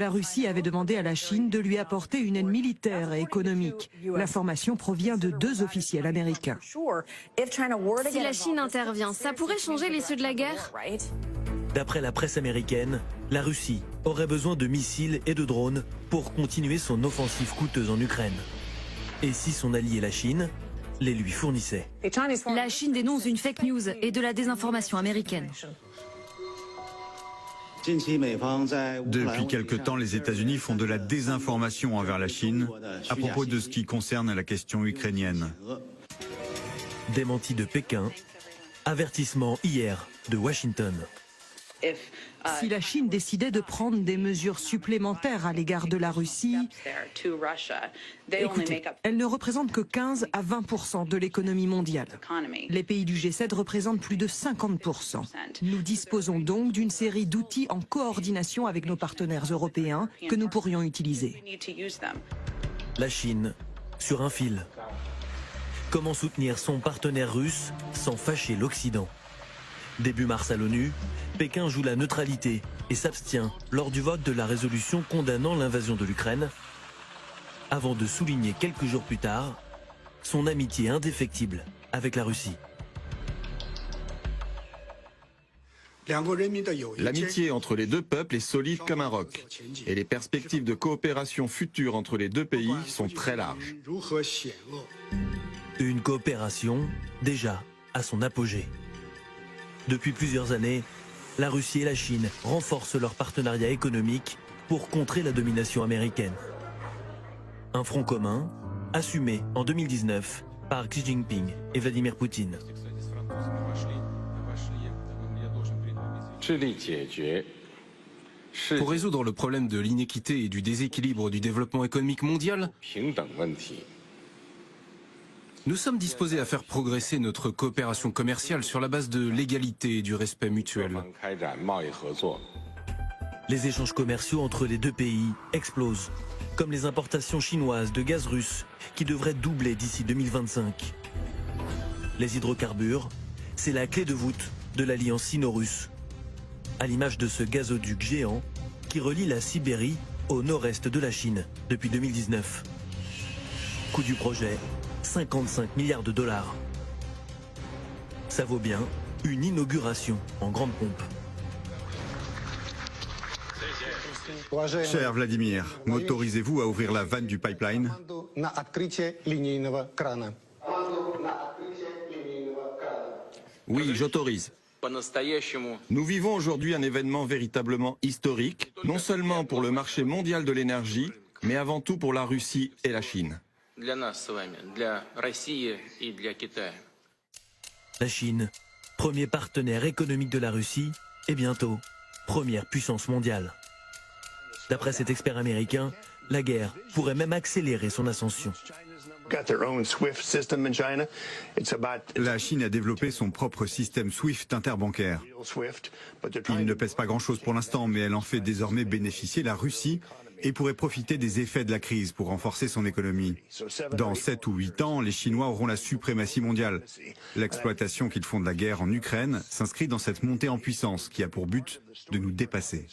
La Russie avait demandé à la Chine de lui apporter une aide militaire et économique. L'information provient de 2 officiels américains. Si la Chine intervient, ça pourrait changer l'issue de la guerre? D'après la presse américaine, la Russie aurait besoin de missiles et de drones pour continuer son offensive coûteuse en Ukraine. Et si son allié la Chine les lui fournissait? La Chine dénonce une fake news et de la désinformation américaine. Depuis quelque temps, les États-Unis font de la désinformation envers la Chine à propos de ce qui concerne la question ukrainienne. Démenti de Pékin, avertissement hier de Washington. Si la Chine décidait de prendre des mesures supplémentaires à l'égard de la Russie, écoutez, elle ne représente que 15 à 20% de l'économie mondiale. Les pays du G7 représentent plus de 50%. Nous disposons donc d'une série d'outils en coordination avec nos partenaires européens que nous pourrions utiliser. La Chine, sur un fil. Comment soutenir son partenaire russe sans fâcher l'Occident? Début mars à l'ONU, Pékin joue la neutralité et s'abstient lors du vote de la résolution condamnant l'invasion de l'Ukraine, avant de souligner quelques jours plus tard son amitié indéfectible avec la Russie. L'amitié entre les deux peuples est solide comme un roc, et les perspectives de coopération future entre les deux pays sont très larges. Une coopération déjà à son apogée. Depuis plusieurs années, la Russie et la Chine renforcent leur partenariat économique pour contrer la domination américaine. Un front commun, assumé en 2019 par Xi Jinping et Vladimir Poutine. Pour résoudre le problème de l'inéquité et du déséquilibre du développement économique mondial, nous sommes disposés à faire progresser notre coopération commerciale sur la base de l'égalité et du respect mutuel. Les échanges commerciaux entre les deux pays explosent, comme les importations chinoises de gaz russe qui devraient doubler d'ici 2025. Les hydrocarbures, c'est la clé de voûte de l'alliance sino-russe, à l'image de ce gazoduc géant qui relie la Sibérie au nord-est de la Chine depuis 2019. Coût du projet, 55 milliards de dollars. Ça vaut bien une inauguration en grande pompe. Cher Vladimir, m'autorisez-vous à ouvrir la vanne du pipeline? Oui, j'autorise. Nous vivons aujourd'hui un événement véritablement historique, non seulement pour le marché mondial de l'énergie, mais avant tout pour la Russie et la Chine. La Chine, premier partenaire économique de la Russie, et bientôt, première puissance mondiale. D'après cet expert américain, la guerre pourrait même accélérer son ascension. La Chine a développé son propre système SWIFT interbancaire. Il ne pèse pas grand-chose pour l'instant, mais elle en fait désormais bénéficier la Russie et pourrait profiter des effets de la crise pour renforcer son économie. Dans 7 ou 8 ans, les Chinois auront la suprématie mondiale. L'exploitation qu'ils font de la guerre en Ukraine s'inscrit dans cette montée en puissance qui a pour but de nous dépasser.